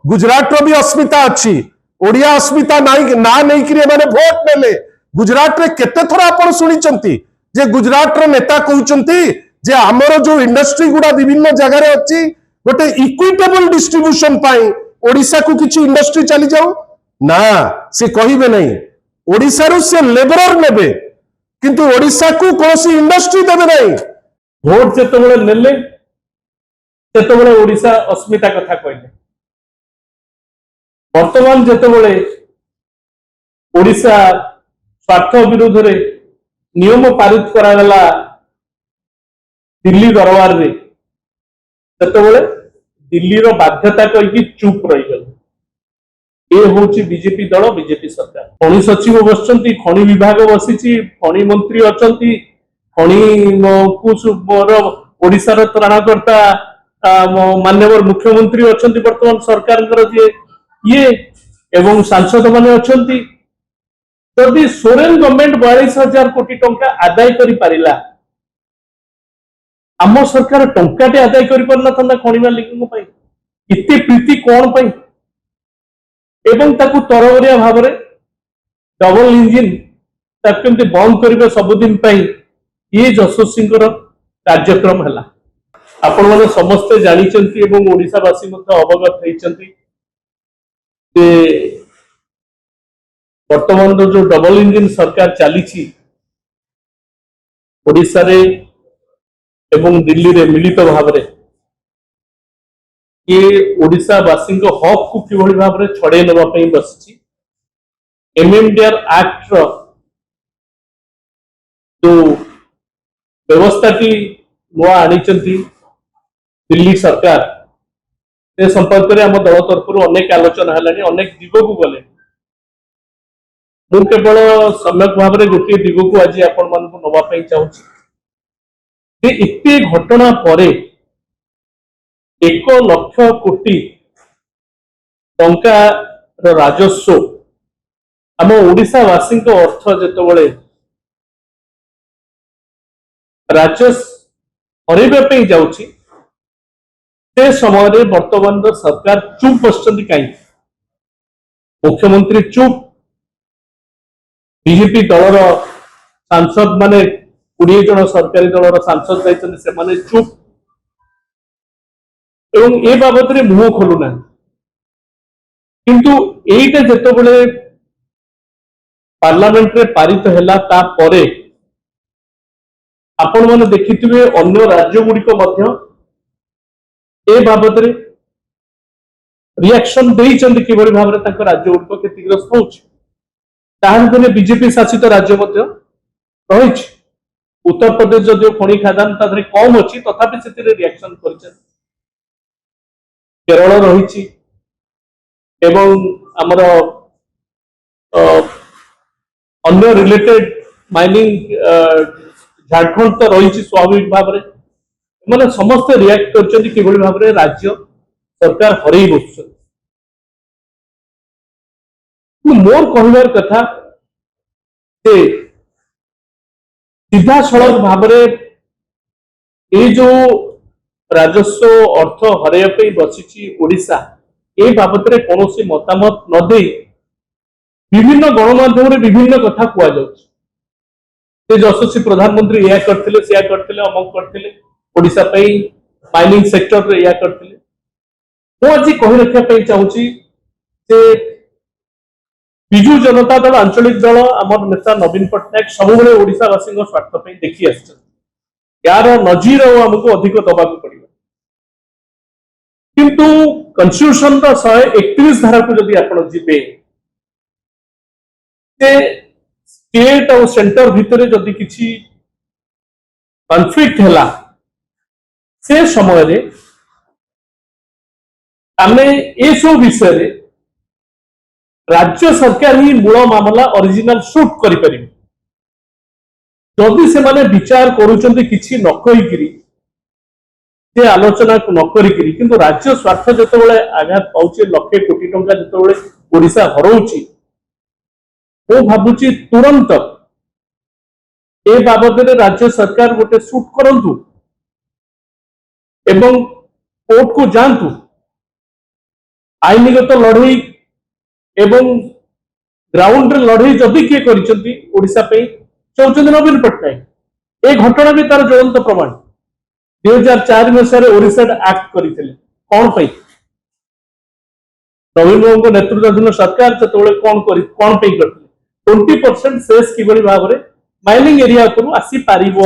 गुजरात रो भी अस्मिता अच्छी ओडिया अस्मिता ना नहीं कि माने भोट नेले गुजरात रे केते थोड़ा आपण सुनिचंती जे गुजरात रो नेता कहउचंती जे हमरो जो इंडस्ट्री गुडा विभिन्न जगह रे अछि गोटे इक्विटेबल डिस्ट्रीब्यूशन पाई ओडिसा को किछि इंडस्ट्री चली जाऊ ना से कहिबे नहीं ओडिसा रो से लेबरर नेबे किंतु ओडिसा को कोसी इंडस्ट्री देबे नहीं भोट जेतबेले नेले तेतबेले ओडिसा अस्मिता कथा कहले वर्तमान जेतबेले ओडिसा स्वार्थ विरोध रे नियम पारित करा गला दिल्ली दरबार रे तेतबेले दिल्ली रो बाध्यता कहि चुप रही गल ए होची बीजेपी दल बीजेपी सरकार खनि सचिव बसचंती खनि विभाग बसिची खनि मंत्री अचंती खनि ओडिसा रो त्राणकर्ता माननीय मुख्यमंत्री अचंती वर्तमान सरकार जे ये एवं सांसद माने अचंती जदि सोरेन गवर्नमेंट 42,000 कोटी टंका आदाय करि पारिला आम सरकार टंकाटे आदाय करि परना था खनि मालिक पई इते प्रीति कोन पई एवं ताकू तरबरिया भाव में डबल इंजिन केमती बंद करेंगे सबुदिन ये यशस्वी कार्यक्रम है आपण मैंने समस्ते जानी ओडिशावासी अवगत होती वर्तमान जो डबल इंजिन सरकार चली ओडिशा रे एवं दिल्ली रे मिलित भाव में ये ओडिशावासी हक को किभली भाव में छड़े नापी बसी एमएमडीआर एक्ट जो व्यवस्था टी नुआ आनी दिल्ली सरकार से संपर्क में आम दल तरफ अनेक आलोचना है अनेक दिग को गले मुझे केवल सम्यक भाव में गोटे दिग को आज आपण मान नवाई चाहूँगी इतने घटना पर 1 लाख कोटी टंकार राजस्व आम ओडिशावासी अर्थ जेतबेले राजस्व हरैबा जाउछि से समय वर्तमान सरकार चुप बसचंती कहीं मुख्यमंत्री चुप बीजेपी दलर सांसद माने 20 जन सरकारी दलर सांसद जाइछन से माने चुप एवं ए बाबद रे मुह खोलुना किंतु एटा जेतबेले पार्लियामेंट रे पारित हैला ता परे आपण माने देखिथिबे अन्य राज्य गुडी को मध्य ए बाबद रे रिएक्शन देइचंदी किबरी भाव रे तक राज्य गुडी को क्षतिग्रस्त होउछ ताहार बीजेपी शासित राज्य मध्य रहिछ उत्तर प्रदेश जदियो खनि खादान तादरे कम अछि तथापि सेतिरे रिएक्शन करछन केरल रही एवं आमर अन्य रिलेटेड माइनिंग झारखंड तो रही स्वाभाविक भाव में मैंने समस्त रिएक्ट कर भाव में राज्य सरकार हरई बस मोर कहबार कथा सीधा सड़क भाव में जो राजस्व अर्थ हरैया बसी ओडिशा ए बाबद में कौन मतामत न दे विभिन्न गणमाध्यम विभिन्न कथा कहुचे यशस्वी प्रधानमंत्री या करते से करते अमक करते ओडिशा माइनिंग सेक्टर रे या करते मुझे कही रखा चाहूँगी विजु जनता दल आंचलिक दल आम नेता नवीन पट्टनायक सब ओडिशावासी स्वार्थ देखी आस यार नजीर आमको अधिक दबा पड़े किंतु कन्स्टिट्यूशन 131 धारा को जदि आप जीवे स्टेट और सेंटर भितर जदि किसी कन्फ्लिक्ट है से समय आमे ए सब विषय राज्य सरकार ही मूल मामला ओरिजिनल शूट करें जदि से माने विचार करुचंती किछि न कहिकरी से आलोचना न करिकरी किंतु राज्य स्वार्थ जेतेबेले आघात पाउचे लक्षे कोटी टंका जेतेबेले ओडिशा हरौची वो भाबुची तुरंत ए बाबद रे राज्य सरकार गोटे शूट करंतु एवं कोर्ट को जानतु ଆଇନଗତ ଲଢେଇ ଏବଂ ଗ୍ରାଉଣ୍ଡ ରେ ଲଢେଇ ଯଦି କିଏ କରିଛନ୍ତି ଓଡିଶା ପାଇଁ ସେ ହେଉଛନ୍ତି ନବୀନ ପଟ୍ଟନାୟକ। ଏ ଘଟଣା ବି ତାର ଜ୍ୱଳନ୍ତ ପ୍ରମାଣ। 2004 ମସିହାରେ ଓଡିଶା ଆକ୍ଟ କରିଥିଲେ କଣ ପାଇଁ? ନବୀନ ବାବୁଙ୍କ ନେତୃତ୍ୱାଧୀନ ସରକାର ସେତେବେଳେ କଣ ପାଇଁ କରିଥିଲେ? 20% ସେସ୍ କିଭଳି ଭାବରେ ମାଇନିଂ ଏରିଆ ଉପରୁ ଆସିପାରିବ।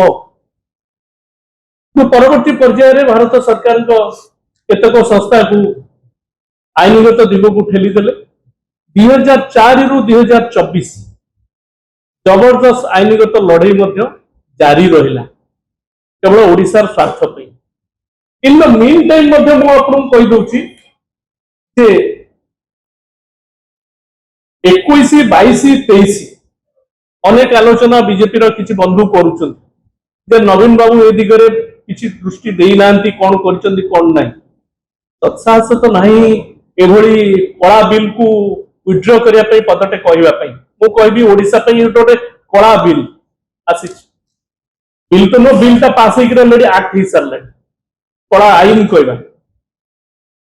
ପରବର୍ତ୍ତୀ ପର୍ଯ୍ୟାୟରେ ଭାରତ ସରକାରଙ୍କ କେତେକ ସଂସ୍ଥାକୁ ଆଇନଗତ ଦିଗକୁ ଠେଲିଦେଲେ। 2004 ରୁ 2024 ଜବରଦସ୍ତ ଆଇନଗତ ଲଢେଇ ମଧ୍ୟ ଜାରି ରହିଲା କେବଳ ଓଡିଶାର ସ୍ୱାର୍ଥ ପାଇଁ। ଇନ୍ ଦ ମିନ୍ ଟାଇମ୍ ମଧ୍ୟ ମୁଁ ଆପଣଙ୍କୁ କହିଦଉଛି ଯେ 21, 22, 23 ଅନେକ ଆଲୋଚନା ବିଜେପିର କିଛି ବନ୍ଧୁ କରୁଛନ୍ତି ଯେ ନବୀନ ବାବୁ ଏ ଦିଗରେ କିଛି ଦୃଷ୍ଟି ଦେଇନାହାନ୍ତି, କଣ କରିଛନ୍ତି କଣ ନାହିଁ। ସତ୍ସାହସ ତ ନାହିଁ ଏଭଳି କଳା ବିଲକୁ ୱିଡ୍ର କରିବା ପାଇଁ ପଦଟେ କହିବା ପାଇଁ। ମୁଁ କହିବି ଓଡିଶା ପାଇଁ ଗୋଟେ କଳା ବିଲ୍ ଆସିଛି। ବିଲ୍ ତ ନୁହଁ, ବିଲ୍ଟା ପାସ୍ ହେଇକି ଅଲରେଡି ଆକ୍ଟ ହେଇସାରିଲାଣି। କଳା ଆଇନ କହିବା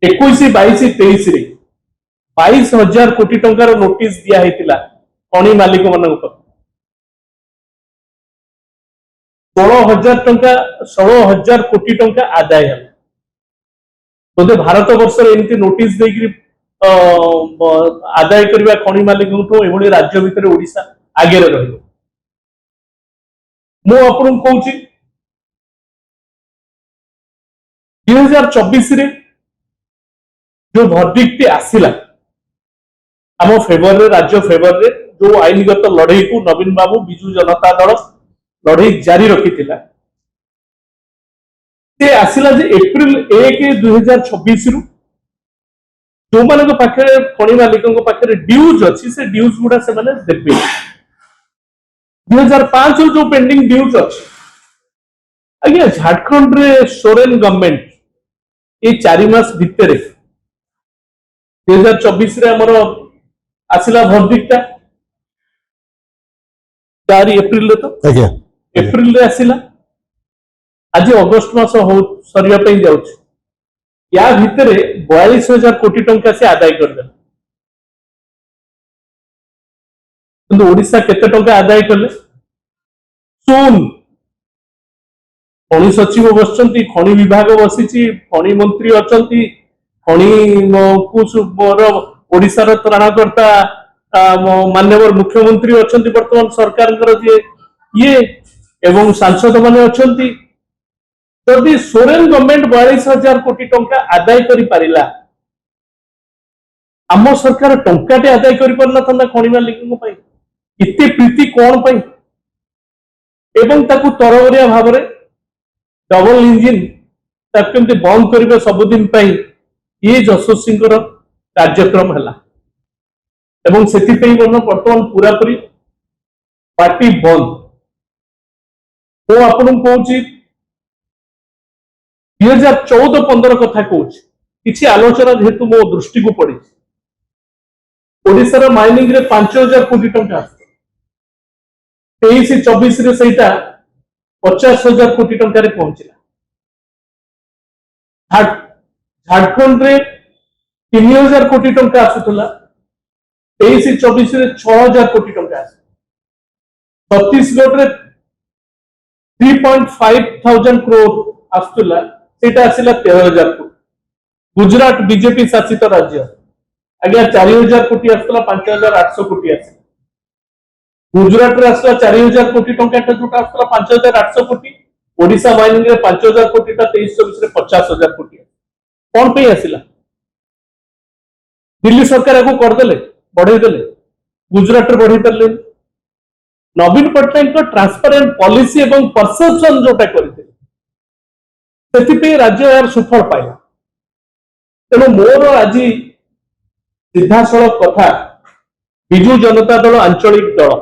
21, 22, 23 ରେ 22,000 କୋଟି ଟଙ୍କାର ନୋଟିସ ଦିଆ ହେଇଥିଲା ଖଣି ମାଲିକ ମାନଙ୍କ ପାଖକୁ। 16,000 କୋଟି ଟଙ୍କା ଆଦାୟ ହେଲା। ବୋଧେ ଭାରତ ବର୍ଷରେ ଏମିତି ନୋଟିସ ଦେଇକି ଆଦାୟ କରିବା ଖଣି ମାଲିକଙ୍କଠୁ ଏଭଳି ରାଜ୍ୟ ଭିତରେ ଓଡିଶା ଆଗରେ ରହିବ। ମୁଁ ଆପଣଙ୍କୁ କହୁଛି 2024 ରେ जो भर्डिक्ट आसिला आम फेवर राज्य फेवर जो आईनगत लड़ई को नवीन बाबू विजु जनता दल लड़ई जारी रखी आसिला जे एप्रिल 1, 2026 रु जो मान पाखे खनि मालिकों पाखे ड्यूज अच्छी से ड्यूज गुड़ा से देवे। 2005 जो पेंडिंग ड्यूज अच्छी आज्ञा झारखंड रे सोरेन गवर्नमेंट ये 4 मास भितर 2024 रे हमर आसिला भर्डिक्ट 4 एप्रिल रे तो एप्रिल रे आसिला आज अगस्त मास हो सरिया पे जाउछ। या भितर 42,000 कोटी टंका से आदाय कर दे। किंतु ओडिसा केते टंका आदाय करले सुन खनि सचिव बसचंती, खनि विभाग बसिची, खनि मंत्री अचंती, खनि ओडिशार त्राणकर्ता माननीय मुख्यमंत्री अचंती वर्तमान सरकार ये एवं सांसद माने अचंती। जदि सोरेन गवर्नमेंट 42,000 कोटी टंका आदाय करि पारिला आम सरकार टंकाटे आदाय करि पारना था खनि मालिकों पई इते प्रीति कोन पई एवं ताकू तरवरिया भाव में डबल इंजिन ताकि बंद करिबे सबुदिन पई ये यशस्वी कार्यक्रम है एवं सेति पई वर्तमान पूरा पूरी पार्टी बंद। तो आपन कहूँ 2014-15 कथा कहूँ किसी आलोचना जेहेतु मो दृष्टि को पड़ी ओडिशार माइनिंग रे 5,000 कोटी टंका 23-24 रे सेटा 50,000 कोटी टंका रे पहुंचला। झारखंड रे 3,000 कोटी टंका आसुतला 23-24 रे 6,000 कोटी टंका आस। छत्तीसगढ़ रे 3.5 थाउजेंड करोड़ आसुतला सेटा आसिला 13,000 कोटी। गुजरात बीजेपी शासित राज्य आज्ञा 4,000 कोटी आसला 5,800 कोटी आस। गुजरात रे आसला 4,000 कोटी टंका जोटा आसला 5,800 कोटी। ओडिशा माइनिंग रे 5,000 कोटी टा 23-24 रे 50,000 कोटी कौन पे आसिला दिल्ली सरकार को करदेले बढ़े देले गुजरात रे बढ़े देले। नवीन पट्टनायक को ट्रांसपेरेंट पॉलिसी एवं परसेप्शन जोटा करते से राज्य यार सुफल पाइला। तेणु मोर आज सीधा सड़क कथा विजु जनता दल आंचलिक दल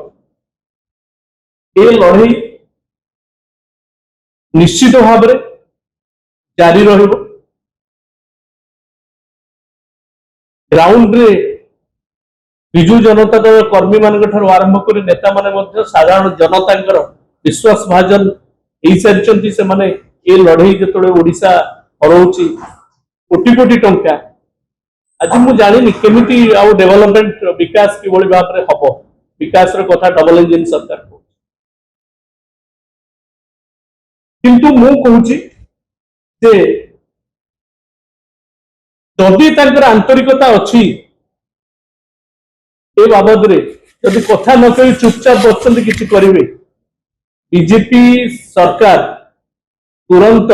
ए लड़ई निश्चित भाव में जारी रहिबो। ग्राउंड रे विजु जनता दल कर्मी मान आरंभ कर नेता माने साधारण जनता विश्वास भाजन हो सारी से माने ये लड़ई जो ओडिशा हरौची कोटी कोटी टंका आज मु जानी केमिति आउ डेवलपमेंट विकास कि भाव में हम विकास कथा डबल इंजिन सरकार को किंतु मु कहूँ जे जदि तांकर आंतरिकता अच्छी ए बाबद रे जदि कथा न कही चुपचाप बसते किसी करेंगे बीजेपी सरकार तुरंत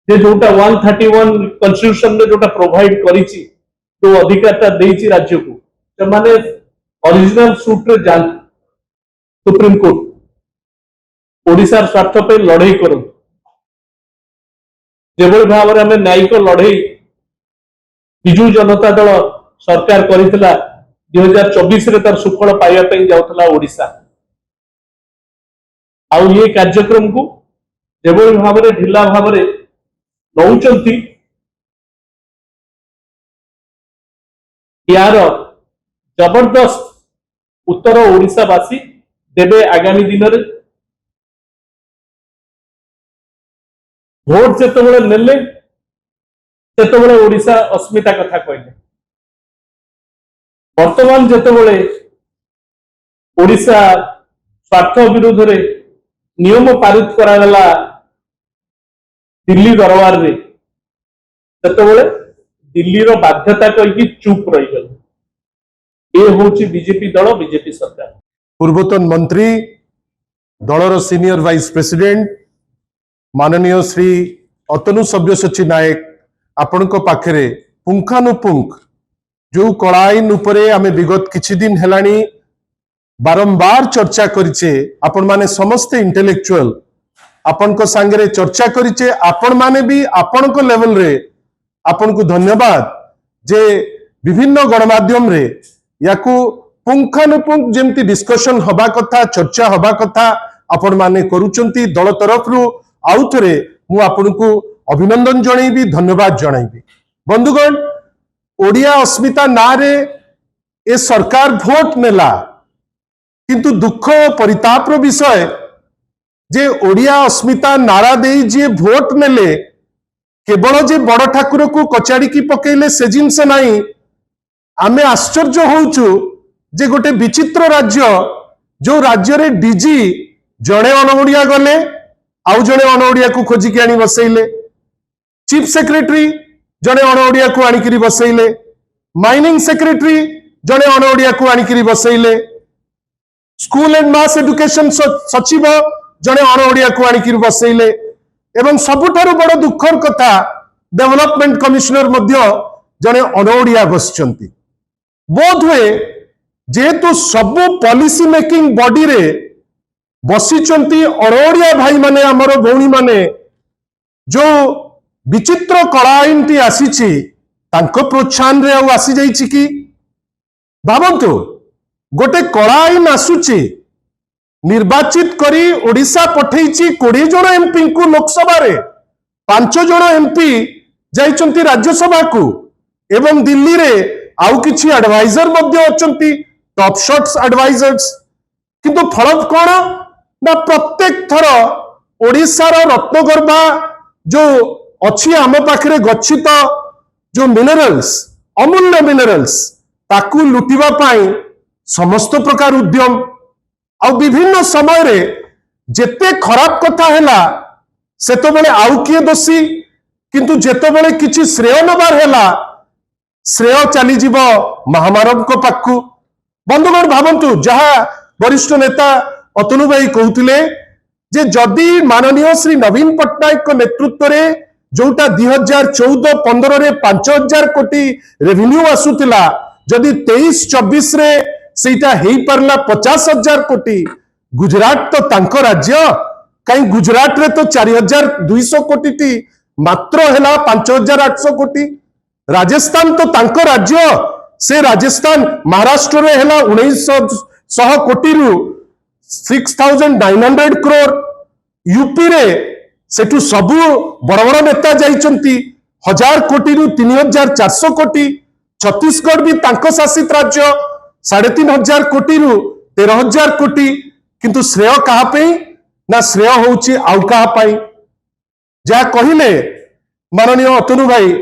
जे जोटा 131 कन्स्टिट्यूशन रे जोटा प्रोवाइड करिछि जो अधिकारता देइछि राज्य को से माने ओरिजिनल सूट रे जान सुप्रीम कोर्ट ओडिसा स्वार्थ पे लड़ाई करो जेबोल भाव में न्यायिक लड़ाई बिजू जनता दल सरकार करितला 2024 रे तार सुफल पाइबा पई जाउतला ओडिसा आउ ये कार्यक्रम को जेबोल भाव में ढिला भाव में नौचंती यार जबरदस्त उत्तर ओडिशावासी देवे आगामी दिन में भोट जिते नेले सेतबेले ओडिशा अस्मिता कथा कहले वर्तमान जितेबले ओडिशा स्वार्थ विरोध रे नियम पारित करागला दिल्ली दरबार रे सेतबेले दिल्ली रो बाध्यता कही चुप रही गल ये होची बीजेपी दल बीजेपी सरकार पूर्वतन मंत्री दलर सीनियर वाइस प्रेसिडेंट माननीय श्री अतनु सब्यसाची नायक आपण पाखरे पुंखानुपुंख जो कला आईन उपरे आमे विगत किछि दिन हेलानी बारंबार चर्चा करिचे आपण माने समस्त इंटेलेक्चुअल आपण को सांगरे चर्चा करिचे आपण माने भी आपण को लेवल रे आपण को धन्यवाद जे विभिन्न गणमाध्यम रे याकू पुंखानुपुंख जेमती डिस्कशन हबा कथा चर्चा हबा कथा आपण माने करूचंती दल तरफ रु आउ थरे मु आपण को अभिनंदन जणैबी धन्यवाद जणैबी बंधुगण ओडिया अस्मिता नारे ए सरकार भोट नेला किंतु दुख परिताप विषय जे ओडिया अस्मिता नारा दे जे भोट नेले केवल जे बड़ ठाकुर को कचाड़ी की पकेले से जिनस नहीं आमे आश्चर्य होउछु जे गोटे विचित्र राज्य जो राज्य रे डीजी जड़े अनओडिया गले आउ जड़े अनओडिया को खोजिकी आनी बसैले चीफ सेक्रेटरी जड़े अनओडिया को आनिकी बसैले माइनिंग सेक्रेटरी जड़े अनओडिया को आनिकी बसैले स्कूल एंड मास एजुकेशन सचिव जड़े अनओडिया को आनिकी बसैले एवं सबुठारु बड़ दुखर कथा डेवलपमेंट कमिश्नर मध्य जड़े अनओडिया बसचंती बोध हुए जेहेतु सबु पॉलिसी मेकिंग बॉडी रे बसिचंती अनओडिया भाई माने हमर भौणी माने जो विचित्र कला आईन टी आसीची तांको प्रोत्साहन रे आसी जाइछि कि भावंतु गोटे कला आईन आसुची निर्वाचित करी ओडिशा पठेइछि 20 जन एमपी को लोकसभा रे 5 जन एमपी जाइचंती राज्यसभा को एवं दिल्ली रे आउ किछि एडवाइजर मध्ये अचंती टॉप शॉट्स एडवाइजर्स किंतु फल कोन ना प्रत्येक थर ओडिशा रो रत्नगर्भा जो अच्छी आम पाखे गच्छित जो मिनरल्स अमूल्य मिनरल्स ताकू लुटिबा पाई समस्त प्रकार उद्यम आ विभिन्न समय रे जेते खराब कथा हैला सेतबेले आउ किए दोषी किंतु जेतबेले किछि श्रेय नबार हैला श्रेय चली जीव महामानव को पाखु बंधुगण भावंतु जहा वरिष्ठ नेता अतनु भाई कहते जे जदि माननीय श्री नवीन पट्टनायक को नेतृत्व रे जोटा 2014-15 रे 5000 कोटी रेवेन्यू आसुतिला जदि 23-24 रे सेटा हेई परला 50,000 कोटी गुजरात तो तांको राज्य कहीं गुजरात रे तो 4200 कोटी टी मात्र हैला 5800 कोटी राजस्थान तो तांको राज्य से राजस्थान महाराष्ट्र रे हैला 1900 कोटी रु 6,900 करोड़ यूपी रे सेठू सबु बड़ बड़ नेता जाइचंती 1000 कोटी रु 3,400 कोटी छत्तीसगढ़ भी तांको शासित राज्य 3,500 कोटी रु 13,000 कोटी किंतु श्रेय कहा पे ना श्रेय होउची आउ कहा पाई जा कहिले माननीय अतनु भाई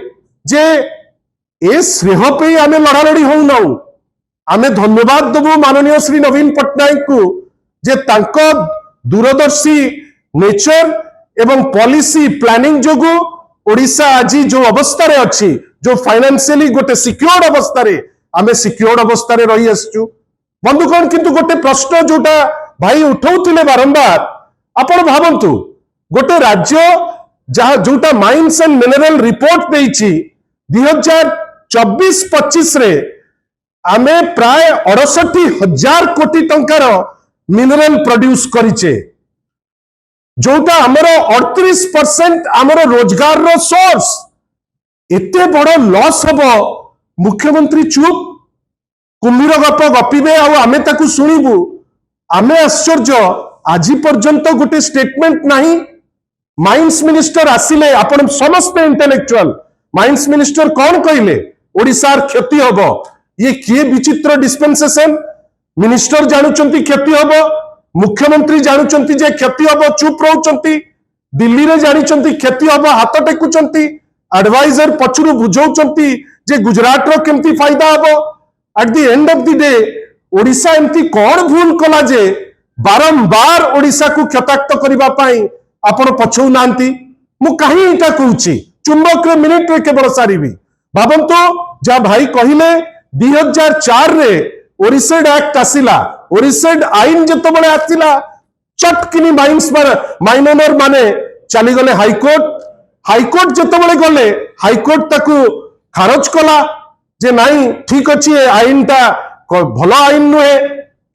जे ए श्रेय पे आम लड़ालड़ी होना आम धन्यवाद देवु माननीय श्री नवीन पट्टनायक को जे तांको दूरदर्शी नेचर एवं पॉलिसी प्लानिंग जोगु ओडिशा आज जो अवस्था रे अच्छी जो फाइनेंशियली गोटे सिक्योर्ड अवस्था रे आमे सिक्योर्ड अवस्था रे रही आसचु बंधुगण किंतु गोटे प्रश्न जोटा भाई उठाउथिले बारंबार आपण भाबंतु गोटे राज्य जहाँ जोटा माइंस एंड मिनरल रिपोर्ट देइछि 2024-25 रे आमे प्राय 68,000 कोटी टंकार मिनरल प्रोड्यूस करिचे जोटा आमर 38% आमर रोजगार रो सोर्स एते बड़ लॉस हबो मुख्यमंत्री चुप कुम्भीर गप गपिबे आमे ताकू शुणिबु आमे आश्चर्य आज पर्यंत गोटे स्टेटमेंट नहीं माइंस मिनिस्टर आसिले आपण समस्त इंटेलेक्चुअल माइंस मिनिस्टर कौन कहले ओडिशार क्षति हबो ये किए विचित्र डिस्पेंसेशन मिनिस्टर जानुचंती क्षति हबो मुख्यमंत्री जानुचंती जे क्षति हबो चुप रहउचंती दिल्ली रे जानिचंती क्षति हबो हाथ टेकुचंती एडवाइजर पछुरु बुझौचंती जे गुजरात रो केमती फायदा हबो eight the end of the day Odisha एमती कौन भूल कला जे बारंबार ओडिशा को क्षताक्त करबा पई आपण पछौ नांती मु काहे इटा कहूची चुंबक रे मिनिट रे केवल सारीबी भाबंतो जा भाई कहिले 2004 रे ओरिसेड एक्ट आसिला ओरिसेड आईन जतो बळे आसिला चटकिनी माइंस माइनर माने चली गले हाईकोर्ट जतो बळे गले हाईकोर्ट ताकू खारज कला जे नहीं ठीक अछि आईन ता भलो आईन नुहे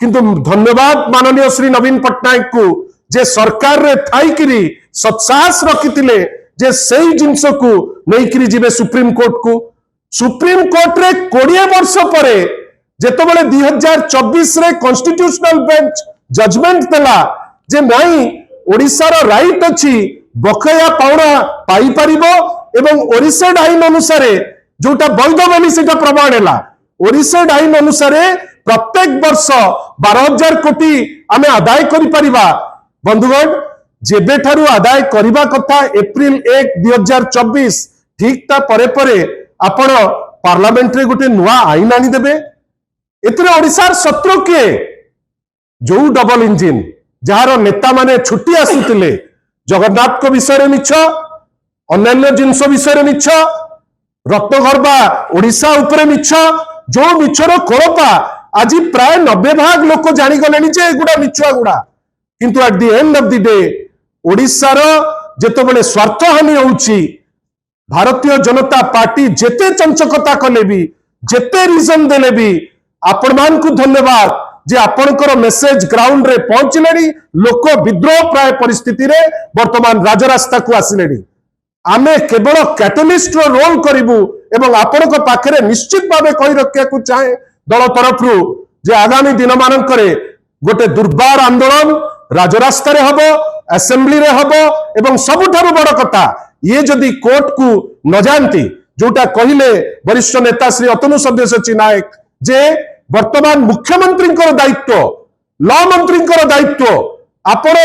किंतु धन्यवाद माननीय श्री नवीन पट्टनायक को जे सरकार रे थाइकिरी सत्साहस रखितिले जे सेही जिंस को नैकिरी जिबे सुप्रीम कोर्ट रे 20 वर्ष परे जेतबेले 2024 रे कॉन्स्टिट्यूशनल बेंच जजमेंट देला जे नहीं ओडिसा रो राइट अछि बकया पाउना पाई परिबो एवं ओरिसेड आईन अनुसार जोटा वैध बोली सेटा प्रमाण हैला ओरिसेड आईन अनुसार प्रत्येक वर्ष 12,000 कोटी आमे आदाय करि परिबा बंधुगण जेबे ठारू आदाय करिबा कथा एप्रिल 1 2024 ठीक ता परे परे आपण पार्लियामेंट रे गोटे नुआ आईन आनी देबे एतरे ओडिसार शत्रु के जो डबल इंजिन जहार नेता माने छुट्टी आसुतिले जगन्नाथ को विषय रे मिछ अन्य जिंस विषय रे मिछ रत्नगर्भा ओडिशा उपरे मिछ जो मिछर कोळपा आज प्राय 90% लोक जानी गलेनी जे एगुडा मिछुआ गुडा किंतु at the end of the day ओडिशार जेतबेले स्वार्थ हानि होउची भारतीय जनता पार्टी जेते चंचकता कले भी जेते रीजन देले भी आपण मान को धन्यवाद जे आपणकर मेसेज ग्राउंड रे पहुंचलेनी लोक विद्रोह प्राय परिस्थिति रे वर्तमान राजरास्ता को आसिलेनी आमे केवल कैटलिस्ट रो रोल करिवु एवं आपणक पाखरे निश्चित भावे कहि रखिया को चाहे दल तरफ जे आगामी दिन मानकरे गोटे दुर्बार आंदोलन राजरास्ता रे हबो असेंबली रे हबो एवं सबुठारु बड़ कथा ये जदि कोर्ट को न जानती जोटा कहिले वरिष्ठ नेता श्री अतनु सब्यसाची नायक जे वर्तमान मुख्यमंत्री दायित्व लॉ मंत्री दायित्व आपण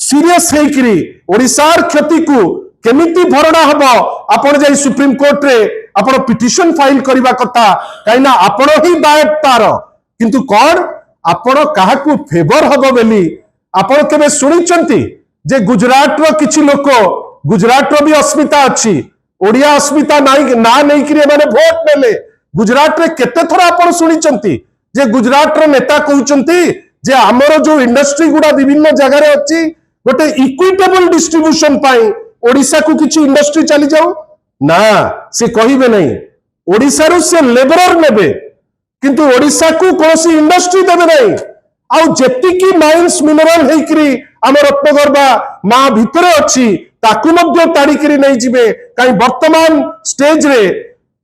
सीरियस हेकरी ओडिशार क्षति को केमिति भरणा हबो आपण जाई सुप्रीम कोर्ट रे आपण पिटिशन फाइल करबा कथा काइना आपण ही दायित्व तार किंतु कोन आपण काहा को फेवर हबो बेली आपण केबे सुनिचंती जे गुजरात रो किछि लोक गुजरात रो भी अस्मिता अछि ओडिया अस्मिता नाइ ना नै कि माने वोट नेले गुजरात रे केते थरा आपण सुनिचंती जे गुजरात रो नेता कहउचंती जे हमरो जो इंडस्ट्री गुडा विभिन्न जगह रे अछि गोटे इक्विटेबल डिस्ट्रीब्यूशन पाई ओडिशा को किछि इंडस्ट्री चली जाऊ ना से कहिबे नहीं ओडिशा रो से लेबरर नेबे किंतु ओडिशा को कोसी इंडस्ट्री देबे नहीं आउ जेतिकी माइंस मिनरल हेकरी आम रत्नगर्भा मा भितरे अछि ताकू मध्य ताड़िकरी नहीं जिबे काई वर्तमान स्टेज रे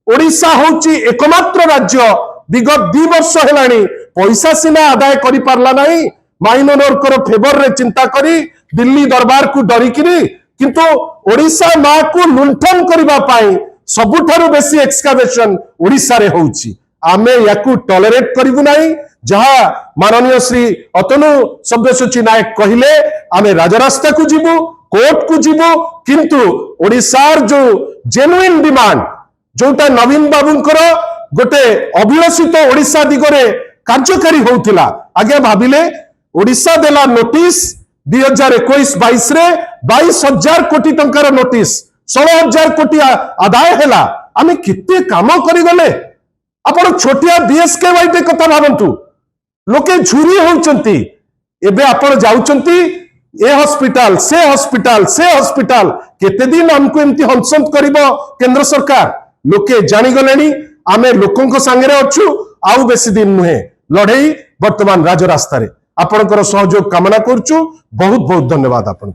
ओडिशा होची एकमात्र राज्य विगत 2 वर्ष हेलानी पैसा सिना आदाय करि पारला नहीं माइनर कर फेवर रे चिंता करी दिल्ली दरबार को डरिकरी किंतु ओडिशा मा को लुंठन करबा पाई सबुठारु बेसी एक्सकावेशन ओडिशा रे होउची आमे याकू टॉलरेट करिवु नाही जहा माननीय श्री अतनु सब्यसाची नायक कहिले आमे राजरास्ता को जीवु कोर्ट को जीवु किंतु ओडिशार जो जेन्युइन डिमांड जोटा नवीन बाबूंकर गोटे अभिलषित ओडिशा दिगरे कार्यकारी होउथिला आगे भाविले ओडिशा देला नोटिस 2021-22 रे 22,000 कोटी टंकार नोटिस 16,000 कोटी आदाय हैला आमे किते काम करि गले आपण छोटिया बीएसकेवाई टे कथा भाबंतु लोके झुरी होउचंती एबे आपण जाउचंती ए हॉस्पिटल से हॉस्पिटल से हॉस्पिटल केते दिन हमको एमती हंसंत करिवो केंद्र सरकार लोके जानी गलेनी आमे लोकंक संगे अछु आउ बेसी दिन नुहे लड़ई वर्तमान राजरास्ता रे आपनकर सहयोग कामना करछु बहुत बहुत धन्यवाद आपन।